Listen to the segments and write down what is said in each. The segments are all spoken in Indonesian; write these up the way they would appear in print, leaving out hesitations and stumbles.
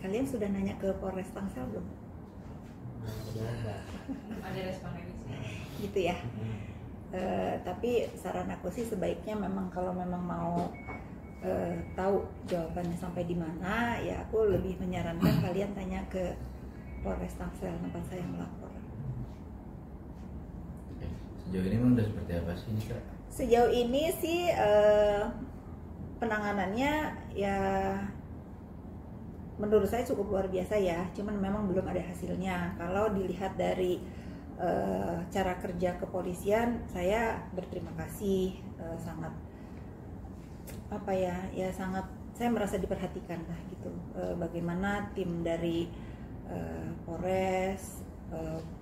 Kalian sudah nanya ke Polres Tangsel belum? Ada respon lagi sih. Gitu ya. Tapi saran aku sih sebaiknya memang kalau memang mau tahu jawabannya sampai di mana, ya aku lebih menyarankan kalian tanya ke Polres Tangsel tempat saya melapor. Sejauh ini memang udah seperti apa sih ini, Kak? Sejauh ini sih penanganannya ya menurut saya cukup luar biasa ya, cuman memang belum ada hasilnya. Kalau dilihat dari cara kerja kepolisian, saya berterima kasih, sangat apa ya sangat, saya merasa diperhatikan lah gitu. Bagaimana tim dari Polres,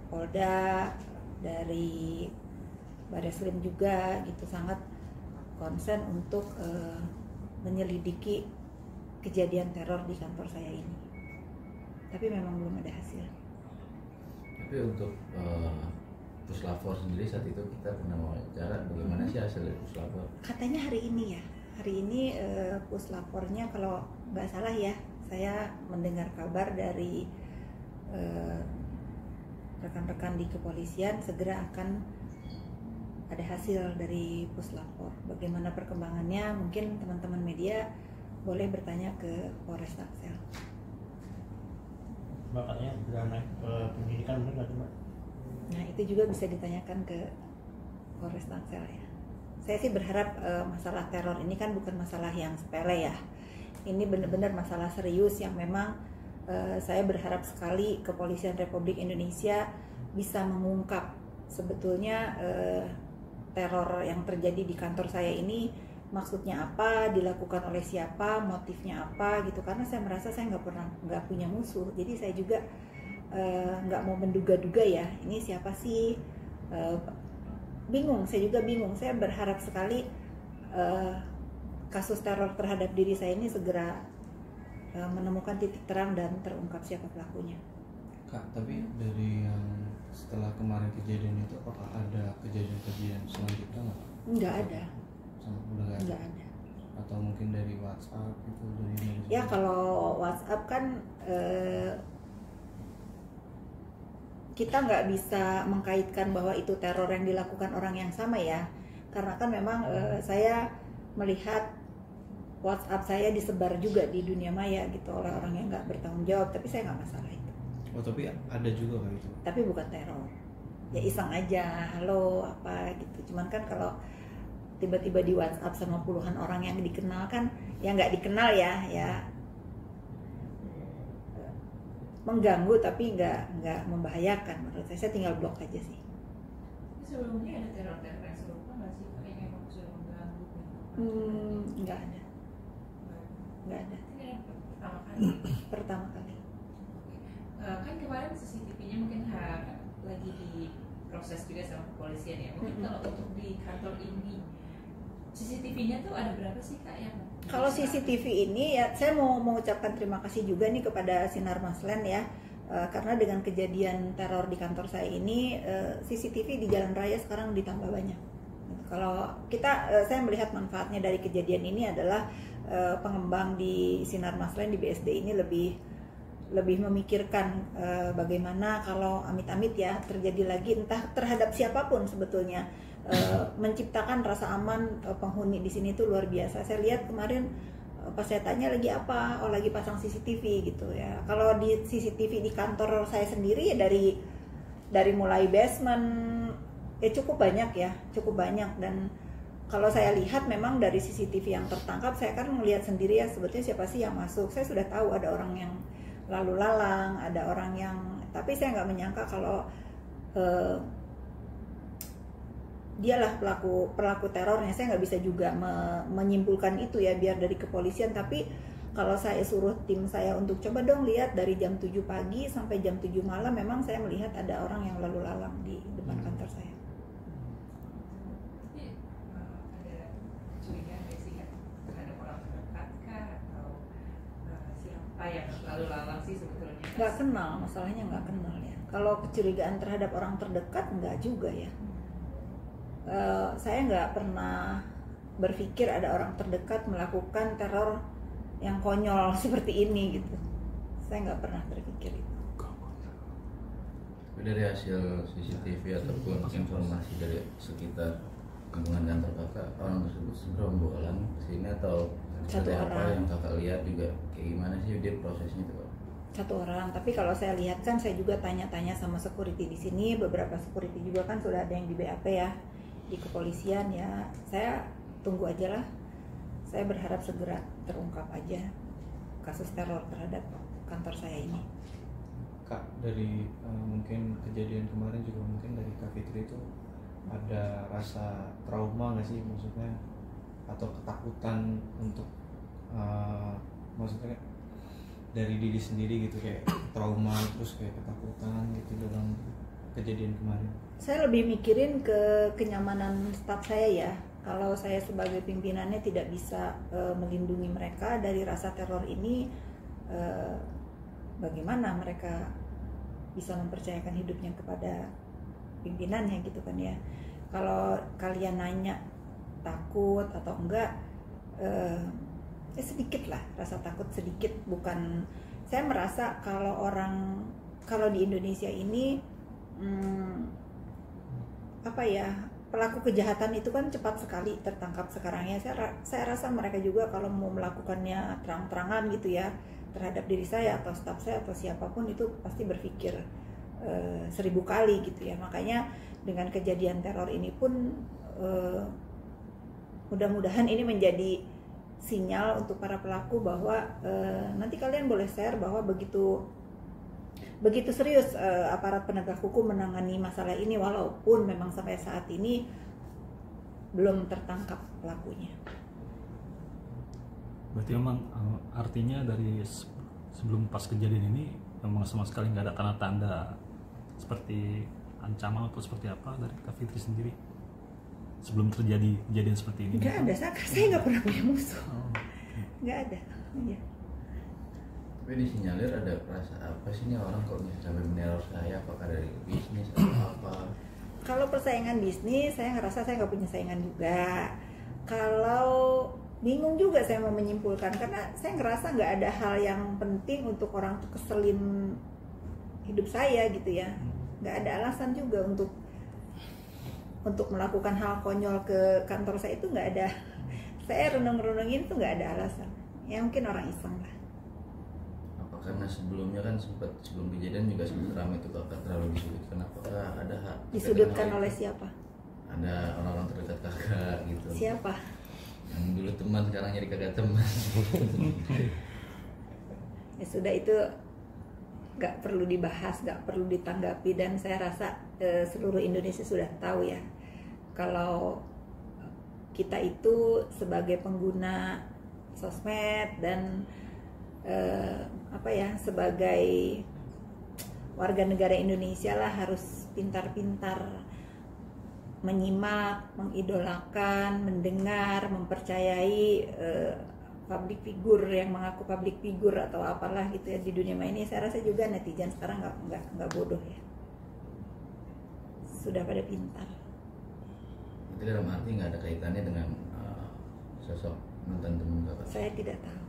Polda, dari Bareskrim juga gitu sangat konsen untuk menyelidiki kejadian teror di kantor saya ini. Tapi memang belum ada hasil. Tapi untuk puslapor sendiri saat itu kita pernah wawancara, bagaimana sih hasil dari puslapor? Katanya hari ini ya, hari ini puslapornya kalau nggak salah ya, saya mendengar kabar dari rekan-rekan di kepolisian segera akan ada hasil dari puslapor. Bagaimana perkembangannya, mungkin teman-teman media boleh bertanya ke Polres Tangsel. Mbak katanya udah naik penyidikan, benar nggak tuh Mbak? Nah itu juga bisa ditanyakan ke Polres Tangsel ya. Saya sih berharap masalah teror ini kan bukan masalah yang sepele ya. Ini benar-benar masalah serius yang memang saya berharap sekali Kepolisian Republik Indonesia bisa mengungkap sebetulnya teror yang terjadi di kantor saya ini maksudnya apa, dilakukan oleh siapa, motifnya apa gitu. Karena saya merasa saya nggak punya musuh, jadi saya juga nggak mau menduga-duga ya ini siapa sih, bingung, saya juga bingung. Saya berharap sekali kasus teror terhadap diri saya ini segera menemukan titik terang dan terungkap siapa pelakunya. Kak, tapi dari yang setelah kemarin kejadian itu apakah ada kejadian-kejadian selanjutnya nggak? Nggak ada. Udah Nggak ada. Atau mungkin dari WhatsApp itu dari Ya kalau WhatsApp kan kita nggak bisa mengkaitkan bahwa itu teror yang dilakukan orang yang sama ya, karena kan memang saya melihat WhatsApp saya disebar juga di dunia maya gitu oleh orang yang nggak bertanggung jawab, tapi saya nggak masalah itu. Oh tapi ada juga kayak itu? Tapi bukan teror, ya iseng aja, halo apa gitu. Cuman kan kalau tiba-tiba di WhatsApp sama puluhan orang yang dikenal kan, yang nggak dikenal ya mengganggu tapi nggak membahayakan menurut saya tinggal blok aja sih. Sebelumnya ada teror-teror yang serupa nggak sih, kayak memang sudah mengganggu? Nggak ada. Ini pertama kali. Pertama kali. Kan kemarin CCTV-nya mungkin lagi diproses juga sama kepolisian ya. Mungkin kalau untuk di kantor ini CCTV-nya tuh ada berapa sih Kak yang? Kalau CCTV ini ya saya mau mengucapkan terima kasih juga nih kepada Sinar Maslen ya, karena dengan kejadian teror di kantor saya ini CCTV di jalan raya sekarang ditambah banyak. Kalau saya melihat manfaatnya dari kejadian ini adalah pengembang di Sinar Maslen di BSD ini lebih memikirkan bagaimana kalau amit-amit ya terjadi lagi entah terhadap siapapun sebetulnya. Menciptakan rasa aman penghuni di sini tuh luar biasa. Saya lihat kemarin pas saya tanya lagi apa, lagi pasang CCTV gitu ya. Kalau di CCTV di kantor saya sendiri ya dari mulai basement ya cukup banyak dan kalau saya lihat memang dari CCTV yang tertangkap saya kan melihat sendiri ya sebetulnya siapa sih yang masuk. Saya sudah tahu ada orang yang lalu lalang, ada orang yang, tapi saya nggak menyangka kalau dialah pelaku terornya. Saya nggak bisa juga menyimpulkan itu ya biar dari kepolisian, tapi kalau saya suruh tim saya untuk coba dong lihat dari jam 7 pagi sampai jam 7 malam, memang saya melihat ada orang yang lalu lalang di depan kantor saya. Ini ada curigaan nggak sih terhadap orang terdekat kah atau siapa yang lalu lalang sih sebetulnya? Nggak kenal, masalahnya nggak kenal ya. Kalau kecurigaan terhadap orang terdekat nggak juga ya. Saya nggak pernah berpikir ada orang terdekat melakukan teror yang konyol seperti ini gitu. Saya nggak pernah berpikir itu. Tapi dari hasil CCTV ataupun informasi dari sekitar lingkungan kantor kakak, orang tersebut segerombolan kesini atau Satu seperti apa orang. yang kakak lihat juga kayak gimana sih dia prosesnya itu Pak? Satu orang, tapi kalau saya lihat kan saya juga tanya-tanya sama security di sini, beberapa security juga kan sudah ada yang di BAP ya, di kepolisian ya. Saya tunggu aja lah. Saya berharap segera terungkap aja kasus teror terhadap kantor saya ini. Kak, dari mungkin kejadian kemarin juga mungkin dari Kak Fitri itu ada rasa trauma nggak sih, maksudnya atau ketakutan untuk maksudnya dari diri sendiri gitu, kayak trauma terus kayak ketakutan gitu dalam kejadian kemarin? Saya lebih mikirin ke kenyamanan staf saya ya. Kalau saya sebagai pimpinannya tidak bisa melindungi mereka dari rasa teror ini, bagaimana mereka bisa mempercayakan hidupnya kepada pimpinannya gitu kan ya. Kalau kalian nanya takut atau enggak, ya sedikit lah rasa takut, sedikit. Bukan, saya merasa kalau di Indonesia ini apa ya, pelaku kejahatan itu kan cepat sekali tertangkap sekarang ya. Saya rasa mereka juga kalau mau melakukannya terang-terangan gitu ya terhadap diri saya atau staf saya atau siapapun, itu pasti berpikir 1000 kali gitu ya. Makanya dengan kejadian teror ini pun mudah-mudahan ini menjadi sinyal untuk para pelaku bahwa nanti kalian boleh share bahwa begitu serius aparat penegak hukum menangani masalah ini, walaupun memang sampai saat ini belum tertangkap pelakunya. Berarti memang artinya dari sebelum pas kejadian ini memang sama sekali nggak ada tanda-tanda seperti ancaman atau seperti apa dari Kak Fitri sendiri sebelum terjadi kejadian seperti ini? Nggak ada, saya nggak pernah punya musuh. Nggak ada. Ya. Tapi disinyalir ada rasa apa sih nih orang kok bisa sampai meneror saya, apakah dari bisnis atau apa? Kalau persaingan bisnis, saya ngerasa saya nggak punya saingan juga. Kalau bingung juga saya mau menyimpulkan, karena saya ngerasa nggak ada hal yang penting untuk orang tuh keselin hidup saya gitu ya. Nggak ada alasan juga untuk melakukan hal konyol ke kantor saya, itu nggak ada. Saya renung-renungin tuh nggak ada alasan. Ya mungkin orang iseng lah. Karena sebelumnya kan sebelum kejadian juga sempat ramai itu kakak terlalu disudutkan, apakah ada hak Disudutkan oleh siapa? Ada orang-orang terdekat kakak gitu. Siapa? Yang dulu teman sekarang jadi kagak teman. Ya sudah, itu nggak perlu dibahas, nggak perlu ditanggapi, dan saya rasa seluruh Indonesia sudah tahu ya kalau kita itu sebagai pengguna sosmed dan sebagai warga negara Indonesia lah harus pintar-pintar menyimak, mengidolakan, mendengar, mempercayai public figure yang mengaku public figure atau apalah gitu ya di dunia ini. Saya rasa juga netizen sekarang nggak bodoh ya, sudah pada pintar. Itu dalam arti nggak ada kaitannya dengan sosok mantan teman kakak? Saya tidak tahu.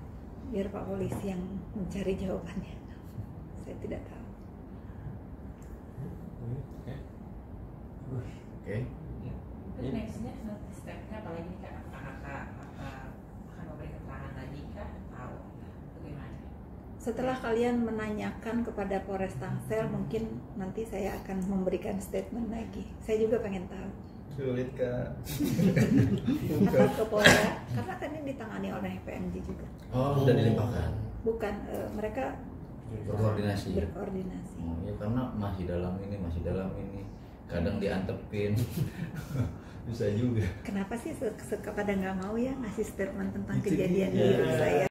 Biar Pak Polisi yang mencari jawabannya. Saya tidak tahu. Oke. Terus nextnya nanti stepnya apalagi nih kak? Apakah akan memberi keterangan lagi kak atau bagaimana? Setelah kalian menanyakan kepada Polres Tangsel, mungkin nanti saya akan memberikan statement lagi. Saya juga pengen tahu. Sulit kak. Atau ke Polda, karena kan ini ditangani oleh PMJ juga. Oh, sudah dilimpahkan. Bukan, mereka Berkoordinasi. berkoordinasi. Oh, ya karena masih dalam ini. Kadang diantepin. Bisa juga. Kenapa sih pada nggak mau ya ngasih statement tentang Itu kejadian dia. hidup saya?